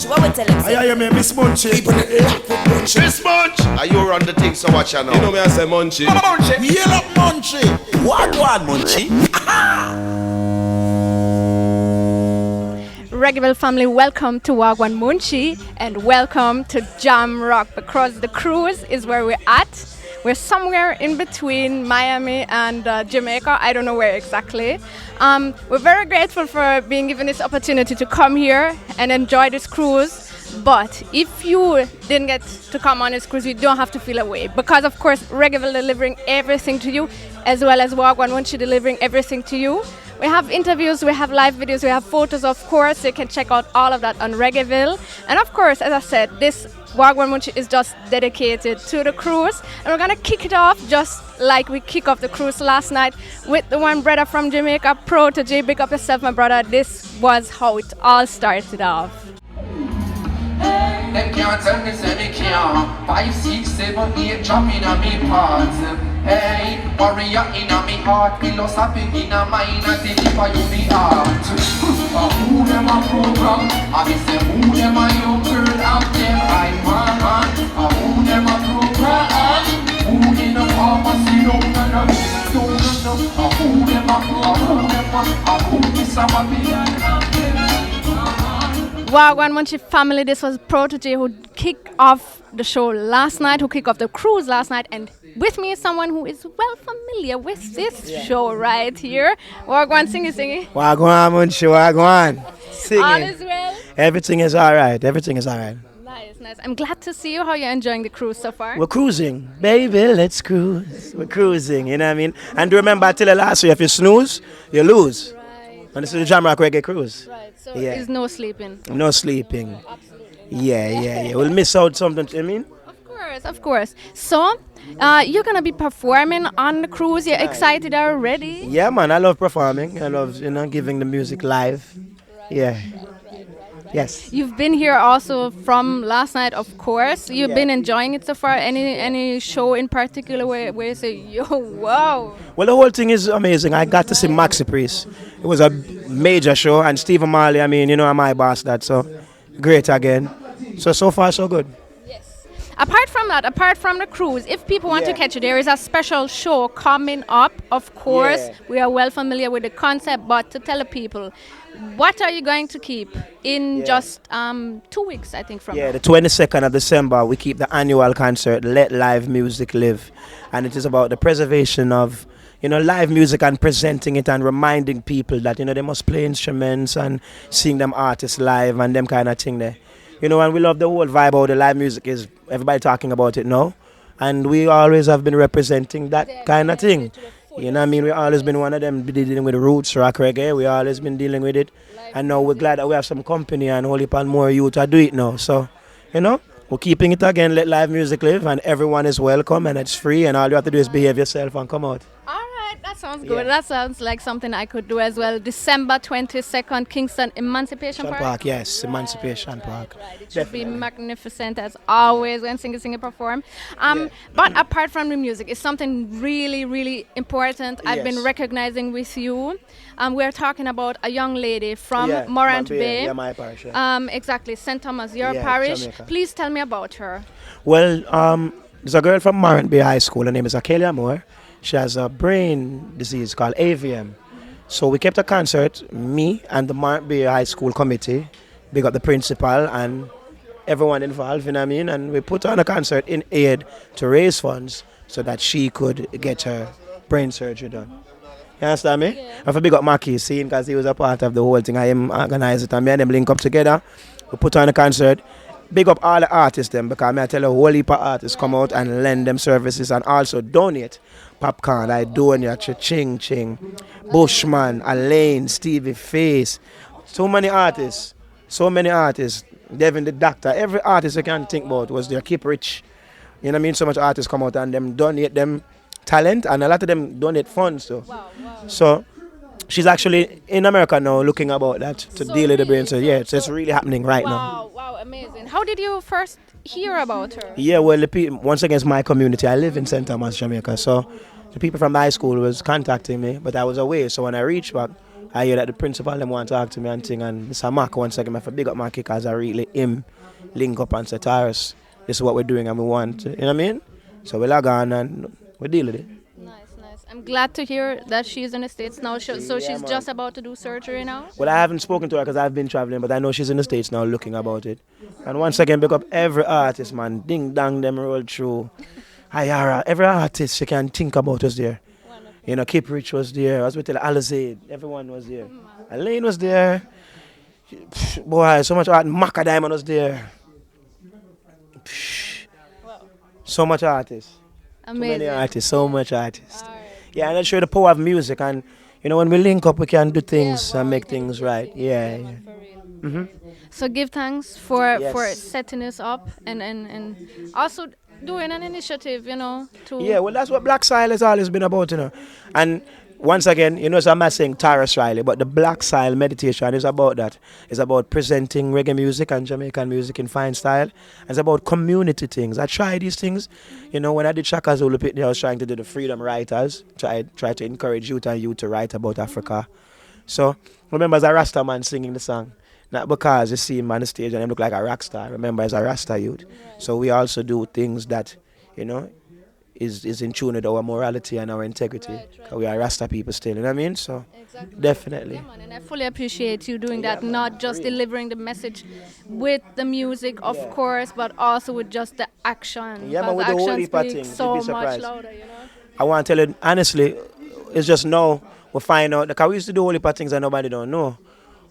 Munchy, what we tell him? I hear me, Miss Munchy. Keeping it locked with Munchy. Miss Munch, are you run the thing, so watch you now. You know me, I say Munchy. Munchy. Yell up, Munchy. Wha Gwaan Munchy. Reggaeville family, welcome to Wha Gwaan Munchy and welcome to Jamrock, because the cruise is where we're at. We're somewhere in between Miami and Jamaica. I don't know where exactly. We're very grateful for being given this opportunity to come here and enjoy this cruise. But if you didn't get to come on this cruise, you don't have to feel away, because of course Reggaeville delivering everything to you, as well as Wha Gwaan Munchy delivering everything to you. We have interviews, we have live videos, we have photos, of course. You can check out all of that on Reggaeville. And of course, as I said, this Wha Gwaan Munchy is just dedicated to the cruise. And we're going to kick it off just like we kick off the cruise last night with the one brother from Jamaica, Protoje. Big up yourself, my brother. This was how it all started off. Them can't tell me say me can't. 5, 6, 7, 8 drop in a me parts. Hey, warrior in a me heart. Philosophy in a mind and deliver you the art. Who them a program? I be say who them a young girl out there I want. Who them a program? Who in the pharmacy don't know. Who them a who this a Babylon out there. Wha Gwaan Munchy family, this was Protoje who kicked off the show last night, who kicked off the cruise last night, and with me is someone who is well familiar with this show right here. Wha Gwaan, singy. Wha Gwaan Munchy, Wha Gwaan. Singing. All is well? Everything is alright, everything is alright. Nice. I'm glad to see you. How you're enjoying the cruise so far? We're cruising. Baby, let's cruise. We're cruising, you know what I mean? And remember, I tell you last year, if you snooze, you lose. Right. And this is the Jamrock Reggae cruise. Right, so Yeah. there's no sleeping. No sleeping. Absolutely. Yeah. We'll miss out something, I mean? Of course. So, you're going to be performing on the cruise. You're excited already? Yeah, man, I love performing. I love, giving the music live. Yeah. Yes. You've been here also from last night, of course. You've been enjoying it so far. Any show in particular where you say, yo, wow? Well, the whole thing is amazing. I got to see Maxi Priest. It was a major show. And Stephen Marley, I'm my boss, that. So, great again. So far, so good. Apart from the cruise, if people want to catch you, there is a special show coming up, of course. Yeah. We are well familiar with the concept, but to tell the people, what are you going to keep in just 2 weeks, I think, from now? Yeah, the 22nd of December, we keep the annual concert, Let Live Music Live. And it is about the preservation of, live music and presenting it and reminding people that, they must play instruments and seeing them artists live and them kind of thing there. And we love the whole vibe of the live music is everybody talking about it now. And we always have been representing that kind of thing. You know what I mean? We've always been one of them dealing with roots, rock reggae. We always been dealing with it. And now we're glad that we have some company and whole heap and more youth to do it now. So, we're keeping it again, let live music live, and everyone is welcome and it's free, and all you have to do is behave yourself and come out. That sounds good. That sounds like something I could do as well. December 22nd, Kingston Emancipation Park. Yes, Emancipation Park. Right. It should be magnificent as always when singer perform. But apart from the music, it's something really, really important. I've been recognizing with you. We're talking about a young lady from Morant Bay. Yeah, my parish. Exactly, St. Thomas, your parish. Jamaica. Please tell me about her. Well, there's a girl from Morant Bay High School. Her name is Akelia Moore. She has a brain disease called AVM. So we kept a concert, me and the Morant Bay High School committee, big up the principal and everyone involved, and we put on a concert in aid to raise funds so that she could get her brain surgery done. You understand me? Yeah. And for big up Mackie, seeing because he was a part of the whole thing, I am organized it and me and them link up together. We put on a concert. Big up all the artists them, because I tell you, a whole heap of artists come out and lend them services and also donate. Popcorn, I donate, Ching, Bushman, Alain, Stevie Face. So many artists. Devin the Doctor, every artist you can think about was there. Keep Rich. You know what I mean? So much artists come out and them donate them talent, and a lot of them donate funds. So she's actually in America now looking about that to deal with the brain. So so it's really happening right now. Wow, amazing. How did you first hear about her? Yeah, well, once again, it's my community. I live in St. Thomas, Jamaica. So the people from the high school was contacting me, but I was away. So when I reached back, I hear that the principal them want to talk to me and thing, and Mr. Mark once again, I have to big up Marky because I really him link up and say, Tarrus, this is what we're doing and we want, you know what I mean? So we log on and we deal with it. Nice. I'm glad to hear that she's in the States now. So she's just about to do surgery now? Well, I haven't spoken to her because I've been traveling, but I know she's in the States now looking about it. And once again, big up every artist, man. Ding dong, them roll through. Ayara, every artist she can think about was there. Wonderful. You know, Keep Rich was there. As we tell Alizade, everyone was there. Elaine was there. Boy, so much art. Maka Diamond was there. Wow. So much artists. Amazing. So many artists, so much artists. All right. Yeah, and that's sure the power of music. And, you know, when we link up, we can do things Yeah, and wow, make we can things do right. things. Yeah. Man, for real. Mm-hmm. So give thanks for Yes. setting us up and also doing an initiative, you know, to Yeah, well, that's what Black Style has always been about, you know. And once again, you know, so I'm not saying Tarrus Riley, but the Black Style meditation is about that. It's about presenting reggae music and Jamaican music in fine style. It's about community things. I try these things. You know, when I did Shaka Zulu Picnic, I was trying to do the Freedom Writers, try to encourage youth and youth to write about Africa. So, remember as a Rasta man singing the song. Not because you see him on the stage and him look like a rock star. Remember, as a Rasta youth. So we also do things that, you know, is in tune with our morality and our integrity. Right. 'Cause we are Rasta people still, you know what I mean? So, Exactly. definitely. Yeah, man, and I fully appreciate you doing that, not just delivering the message with the music, of course, but also with just the action. Yeah, man, because with the whole action heap of speaks things, you'd so be much surprised. louder, you know? I want to tell you, honestly, it's just now we find out, because we used to do a whole heap of things that nobody don't know.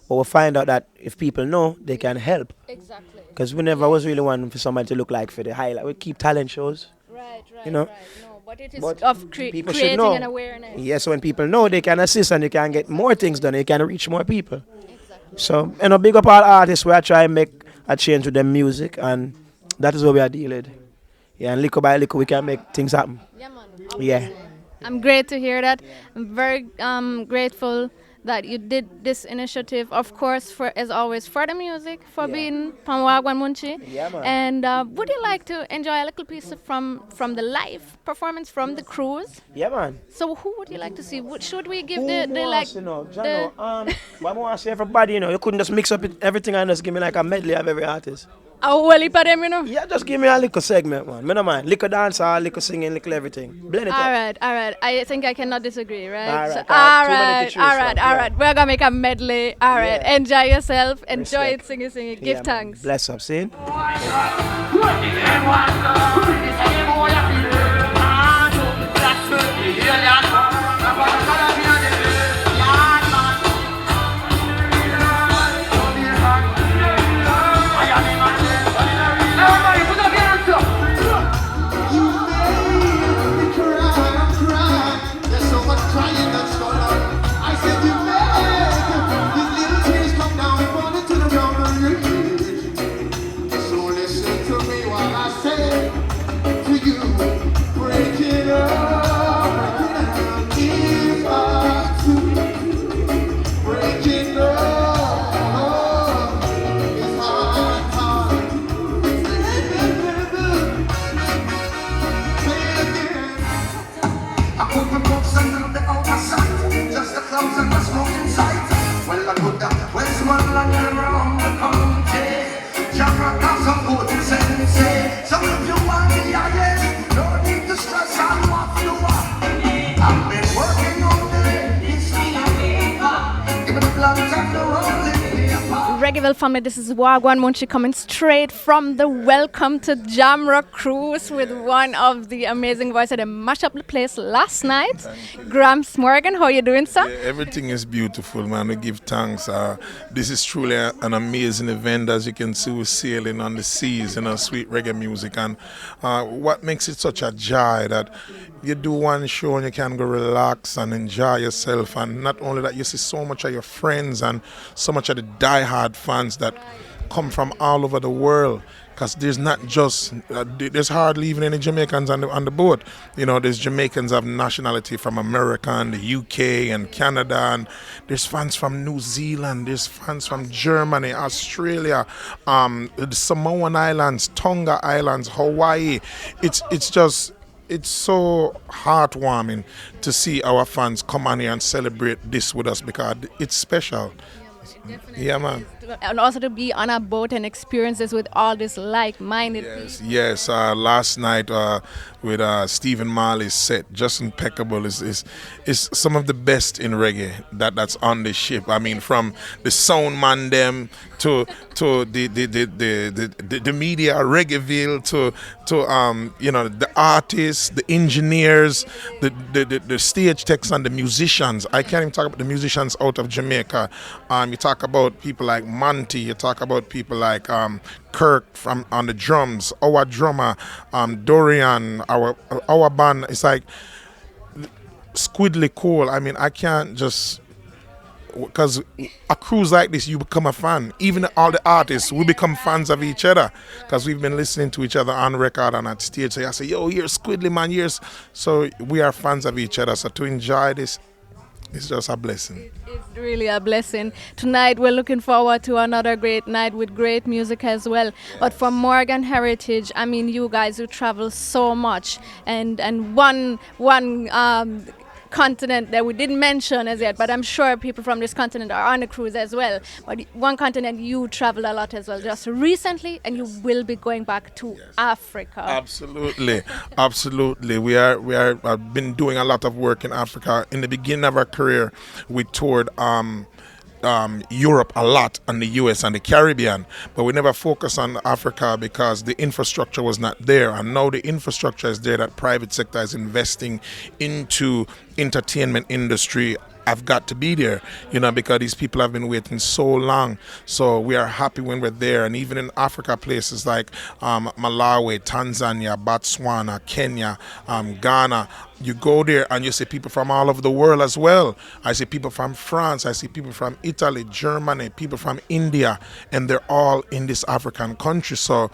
But we find out that if people know, they can help. Exactly. Because we never was really one for somebody to look like for the highlight. We keep talent shows. Right, You know? right. No, but it is But of people should creating know. an awareness. Yes, when people know, they can assist and you can get more things done. You can reach more people. Exactly. So, you know, big up all artists where I try and make a change with their music, and that is what we are dealing with. Yeah, and little by little we can make things happen. Yeah, man. Yeah. Obviously. I'm great to hear that. I'm very grateful that you did this initiative, of course, for as always, for the music, for being from Wha Gwaan Munchy. Yeah, man. And would you like to enjoy a little piece from the live performance from the cruise? Yeah, man. So who would you like to see? Should we give Who the like wants to know? the Jano, what I want to say everybody, you know, you couldn't just mix up everything and just give me like a medley of every artist. a whole heap of them, you know? Yeah, just give me a little segment, man. Me no mind. Little dancer, little singing, little everything. Blend it up. All right. I think I cannot disagree, right? All right, So- all right. Too many to choose all from, right. We're gonna make a medley. All right, Yeah. enjoy yourself, enjoy Respect. it, sing it, Yeah, give man. thanks. Bless up, see? Reggaeville family, this is Wha Gwaan Munchy coming straight from the Welcome to Jamrock cruise with one of the amazing voices that mashed up the place last night. Gramps Morgan, how you doing, sir? Yeah, everything is beautiful, man. We give thanks. This is truly an amazing event. As you can see, we're sailing on the seas, you know, sweet reggae music. And what makes it such a joy that you do one show and you can go relax and enjoy yourself. And not only that, you see so much of your friends and so much of the diehard fans that come from all over the world. Because there's not just, there's hardly even any Jamaicans on the boat. You know, there's Jamaicans of nationality from America and the UK and Canada, and there's fans from New Zealand, there's fans from Germany, Australia, the Samoan Islands, Tonga Islands, Hawaii. It's just it's so heartwarming to see our fans come on here and celebrate this with us because it's special. Yeah, man. And also to be on a boat and experience this with all this like-minded people. Yes. Last night with Stephen Marley's set, just impeccable. Is some of the best in reggae that's on the ship. I mean, from the sound man them to the media, Reggaeville to the artists, the engineers, the stage techs and the musicians. I can't even talk about the musicians out of Jamaica. You talk about people like Monty. You talk about people like Kirk from on the drums, our drummer, Dorian, our band. It's like squidly cool. I mean, I can't just, because a cruise like this, you become a fan. Even all the artists, we become fans of each other because we've been listening to each other on record and at stage. So I say, yo, here's Squidly, man, here's. So we are fans of each other. So to enjoy this, it's just a blessing. It's really a blessing. Tonight we're looking forward to another great night with great music as well. Yes. But for Morgan Heritage, I mean, you guys who travel so much, and one continent that we didn't mention as yet, but I'm sure people from this continent are on the cruise as well. But one continent you travel a lot as well, just recently, and you will be going back to Africa. Absolutely. We have been doing a lot of work in Africa. In the beginning of our career, we toured Europe a lot, and the US and the Caribbean, but we never focused on Africa because the infrastructure was not there. And now the infrastructure is there, that private sector is investing into entertainment industry. I've got to be there, because these people have been waiting so long. So we are happy when we're there. And even in Africa, places like Malawi, Tanzania, Botswana, Kenya, Ghana, you go there and you see people from all over the world as well. I see people from France, I see people from Italy, Germany, people from India, and they're all in this African country. So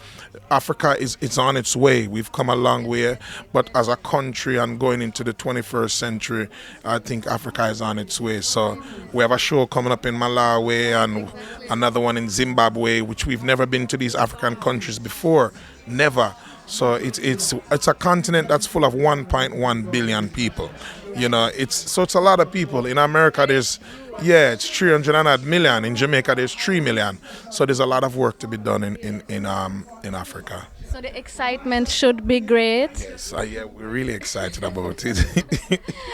Africa it's on its way. We've come a long way, but as a country and going into the 21st century, I think Africa is on its way. So we have a show coming up in Malawi and another one in Zimbabwe, which we've never been to these African countries before, never. So it's a continent that's full of 1.1 billion people. It's a lot of people. In America it's 300 million. In Jamaica there's 3 million. So there's a lot of work to be done in Africa. So the excitement should be great. Yes, we're really excited about it.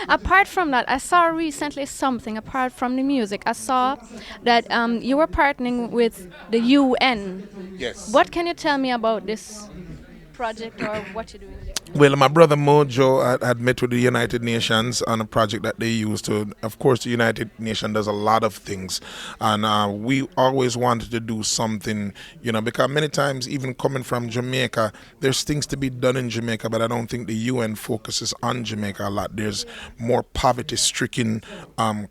Apart from that, I saw recently something, apart from the music. I saw that you were partnering with the UN. Yes. What can you tell me about this project or what you're doing there? Well, my brother Mojo had met with the United Nations on a project that they use to, of course, the United Nations does a lot of things. And we always wanted to do something, because many times, even coming from Jamaica, there's things to be done in Jamaica, but I don't think the UN focuses on Jamaica a lot. There's more poverty-stricken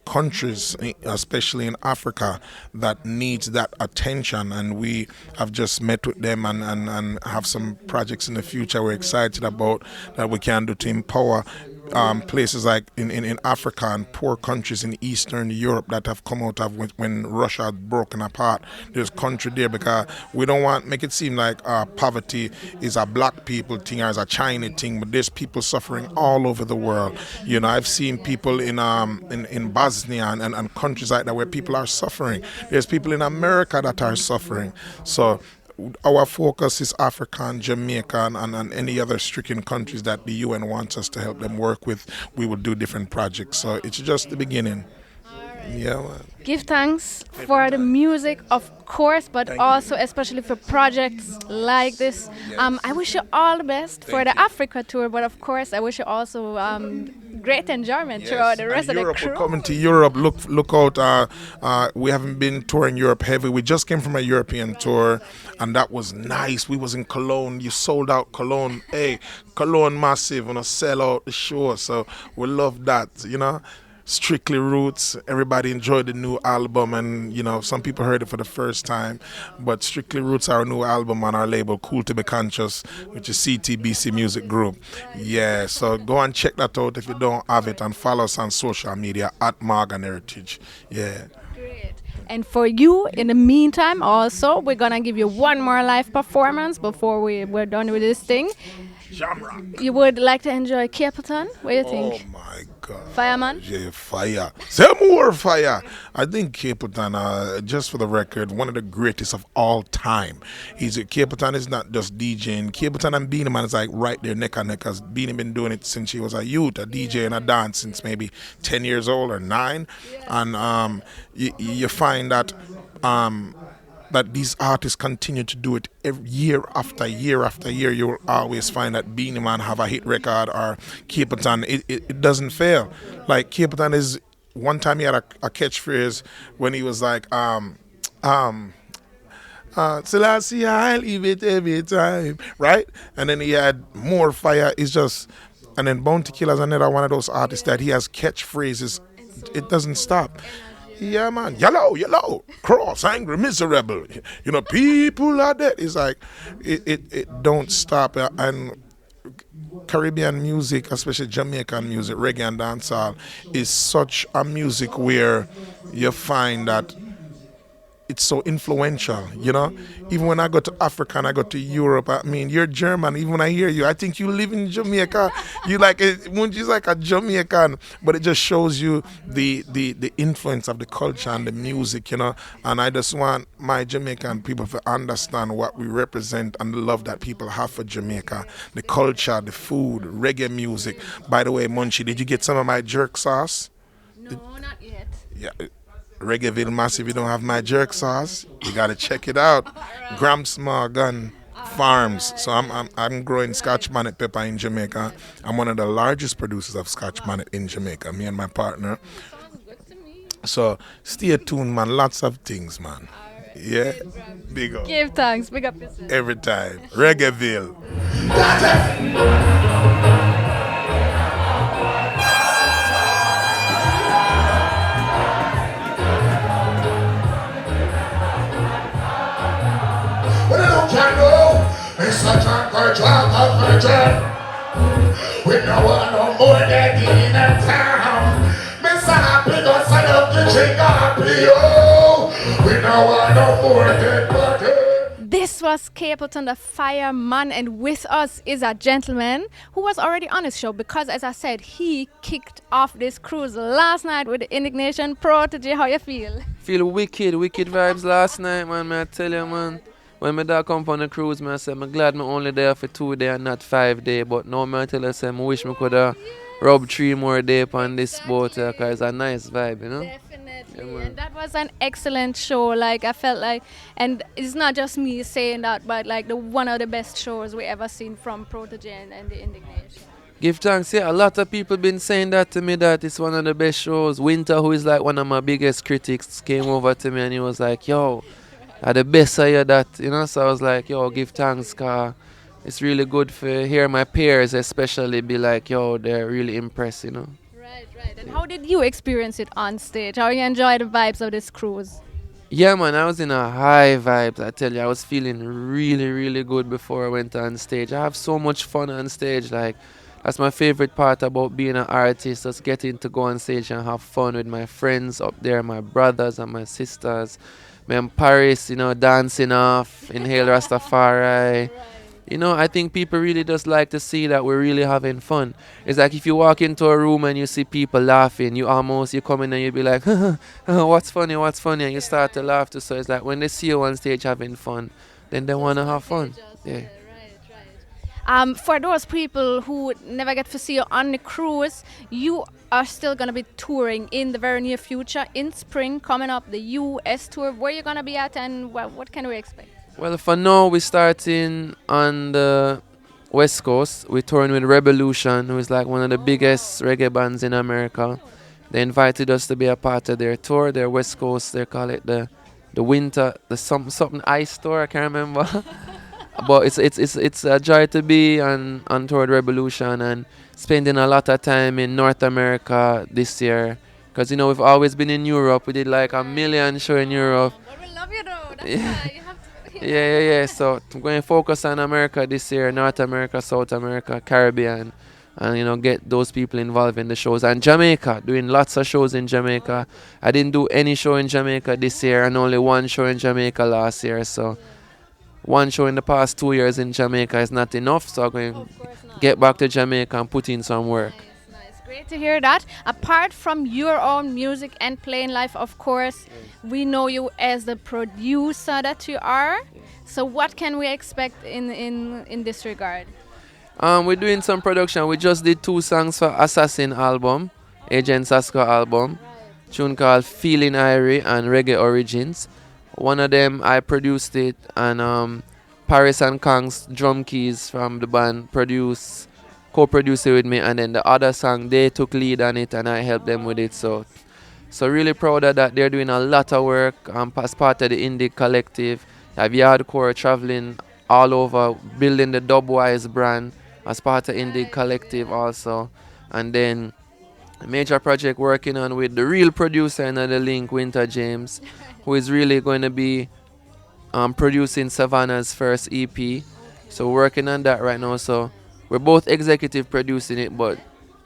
countries, especially in Africa, that needs that attention. And we have just met with them and have some projects in the future we're excited about that we can do to empower places like in Africa and poor countries in Eastern Europe that have come out of when Russia had broken apart. There's country there because we don't make it seem like poverty is a black people thing or is a Chinese thing, but there's people suffering all over the world. I've seen people in Bosnia and countries like that where people are suffering. There's people in America that are suffering. So our focus is Africa and Jamaica and any other stricken countries that the UN wants us to help them work with. We will do different projects. So it's just the beginning. Yeah, man. Give thanks for the music, of course, but also especially for projects like this. Yes. I wish you all the best for the Africa tour, but of course I wish you also great enjoyment throughout the rest of the crew. We're coming to Europe. Look out. We haven't been touring Europe heavy. We just came from a European tour, and that was nice. We was in Cologne. You sold out Cologne. Hey, Cologne massive. Sell out the show. So we love that, Strictly Roots. Everybody enjoyed the new album, and some people heard it for the first time. But Strictly Roots, our new album on our label, Cool to Be Conscious, which is CTBC Music Group. Yeah, so go and check that out if you don't have it, and follow us on social media at Morgan Heritage. Yeah. Great. And for you, in the meantime, also, we're gonna give you one more live performance before we're done with this thing. Jamrock. You would like to enjoy Capleton? What do you think? Oh my God. Fireman? Yeah, fire. Say more fire. I think Capleton, just for the record, one of the greatest of all time. Capleton is not just DJing. Capleton and Beanie Man is like right there neck and neck, because Beanie been doing it since he was a youth, a DJ and a dance since maybe 10 years old or 9. And you find that that these artists continue to do it every year after year after year. You will always find that Beanie Man have a hit record, or Capleton. It doesn't fail. Like Capleton is, one time he had a catchphrase when he was like, Selassie, I leave it every time, right? And then he had more fire. It's just, and then Bounty Killer's another one of those artists that he has catchphrases. It doesn't stop. Yeah, man. Yellow, cross, angry, miserable. You know, people are dead. It's like, it don't stop. And Caribbean music, especially Jamaican music, reggae and dancehall, is such a music where you find that it's so influential, you know. Even when I go to Africa and I go to Europe, I mean, you're German. Even when I hear you, I think you live in Jamaica. You like it. Munchy's like a Jamaican, but it just shows you the influence of the culture and the music, you know. And I just want my Jamaican people to understand what we represent and the love that people have for Jamaica, the culture, the food, reggae music. By the way, Munchy, did you get some of my jerk sauce? No, not yet. Yeah. Reggaeville Massive, you don't have my jerk sauce, you gotta check it out. Gramps Gun Farms. So I'm growing Scotch bonnet pepper in Jamaica. I'm one of the largest producers of Scotch bonnet in Jamaica, me and my partner. So stay tuned, man. Lots of things, man. Yeah, big up. Give thanks, big up yourself. Every time. Reggaeville. It's such a good job of virgin. We don't want no more than in a town. Miss Happy, don't sign up the drink happy, oh. We don't want no more than butter. This was Capleton the Fireman, and with us is a gentleman who was already on his show because, as I said, he kicked off this cruise last night with the Indignation. Protoje, how you feel? Feel wicked vibes last night, man, may I tell you, man. When my dad come on the cruise, I said, I'm glad I'm only there for 2 days and not 5 days. But now I tell you, I wish I could have rubbed 3 more days on this boat because it's a nice vibe, you know? Definitely. Yeah, and that was an excellent show. Like, I felt like, and it's not just me saying that, but like one of the best shows we ever seen from Protoje and the Indignation. Give thanks, yeah. A lot of people been saying that to me, that it's one of the best shows. Winter, who is like one of my biggest critics, came over to me and he was like, yo, the best I hear that, you know. So I was like, yo, give thanks, cause it's really good for hear my peers especially be like, yo, they're really impressed, you know. Right. And how did you experience it on stage? How you enjoy the vibes of this cruise? Yeah, man, I was in a high vibes. I tell you, I was feeling really, really good before I went on stage. I have so much fun on stage. Like, that's my favorite part about being an artist, just getting to go on stage and have fun with my friends up there, my brothers and my sisters. Me in Paris, you know, dancing off, inhale Rastafari. You know, I think people really just like to see that we're really having fun. It's like if you walk into a room and you see people laughing, you come in and you be like, what's funny, and you start to laugh too. So it's like when they see you on stage having fun, then they want to have fun. Yeah. For those people who never get to see you on the cruise, you are still going to be touring in the very near future. In spring, coming up, the US tour. Where are you going to be at and what can we expect? Well, for now, we're starting on the West Coast. We're touring with Rebelution, who is like one of the biggest reggae bands in America. They invited us to be a part of their tour, their West Coast. They call it the winter, the something ice tour, I can't remember. But it's a joy to be on tour with Rebelution and spending a lot of time in North America this year. Because, you know, we've always been in Europe. We did like 1 million show in Europe. But we love you though. That's why you have to. Yeah. So I'm going to focus on America this year, North America, South America, Caribbean. And, you know, get those people involved in the shows. And Jamaica, doing lots of shows in Jamaica. I didn't do any show in Jamaica this year and only one show in Jamaica last year. So one show in the past 2 years in Jamaica is not enough, so I'm going to get back to Jamaica and put in some work. Nice. Great to hear that. Apart from your own music and playing live, of course, we know you as the producer that you are. So what can we expect in this regard? We're doing some production. We just did 2 songs for Assassin album, Agent Sasko album. Tune called Feeling Irie and Reggae Origins. One of them I produced it, and Paris and Kang's drum keys from the band co-produced it with me, and then the other song they took lead on it and I helped them with it. So really proud of that. They're doing a lot of work as part of the indie collective. Have Yardcore traveling all over, building the Dubwise brand as part of indie collective also, and then a major project working on with the real producer in the link, Winter James, who is really going to be producing Sevana's first EP. So working on that right now. So we're both executive producing it, but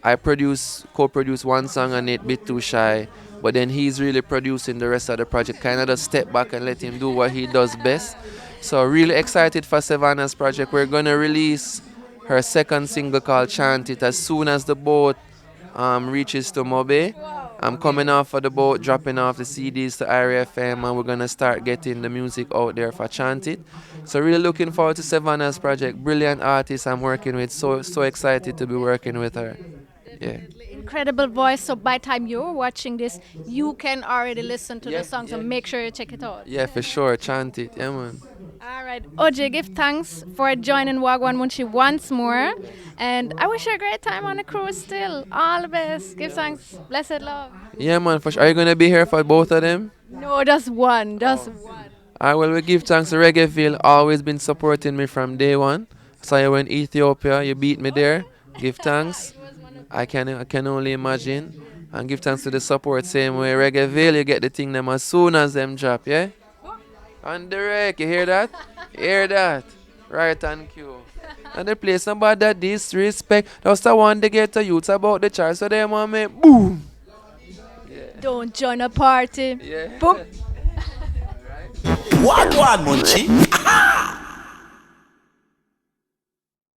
I co-produce one song on it, Bit Too Shy. But then he's really producing the rest of the project. Kind of just step back and let him do what he does best. So really excited for Sevana's project. We're going to release her second single called Chant It as soon as the boat reaches to Mobe. I'm coming off of the boat, dropping off the CDs to IRFM, and we're going to start getting the music out there for Chant It. So really looking forward to Sevana's project. Brilliant artist I'm working with. So excited to be working with her. Yeah. Incredible voice. So by the time you're watching this, you can already listen to the songs and make sure you check it out. Yeah, for sure. Chant It. Yeah, man. All right. OJ, give thanks for joining Wha Gwaan Munchy once more. And I wish you a great time on the cruise still. All the best. Give thanks. Blessed love. Yeah, man. For sure. Are you going to be here for both of them? No, just one. Just one. Well, we give thanks to Reggaeville. Always been supporting me from day one. Saw you in Ethiopia. You beat me there. Give thanks. I can only imagine. And give thanks to the support. Same way. Reggaeville, you get the thing them as soon as them drop, yeah? On the rec, you hear that? Hear that? Right on cue. And they play somebody that disrespect. That's the one they get to youths about the charge, so they want me boom. Yeah. Don't join a party. Yeah. Boom. Wha Gwaan Munchy.